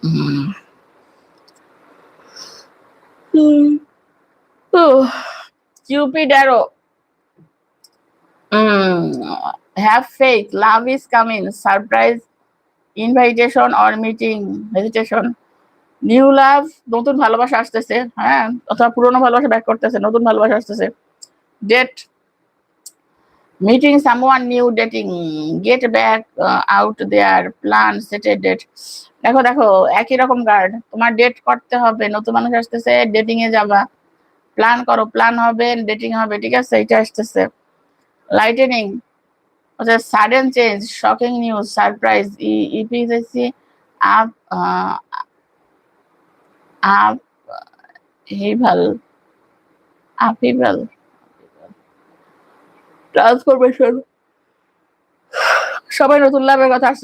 Mm. Oh, Cupid arrow. Have faith. Love is coming. Surprise invitation or meeting. Hesitation. New লাভ, নতুন ভালোবাসা আসতেছে, হ্যাঁ, অথবা পুরোনো ভালোবাসা ব্যাক করতেছে, নতুন ভালোবাসা আসতেছে। Date, meeting someone new, dating, get back out there, plan set a date. দেখো দেখো, একই রকম কার্ড। তোমার ডেট করতে হবে, নতুন মানুষ আসতেছে, ডেটিং এ যাবা, প্ল্যান করো, প্ল্যান হবে, ডেটিং হবে, ঠিক আছে, এটা আসতেছে। লাইটেনিং, আচ্ছা, sudden change, shocking news, surprise, epic up upheaval, upheaval, transformation. সবাই নতুন লাভের কথা আসছে।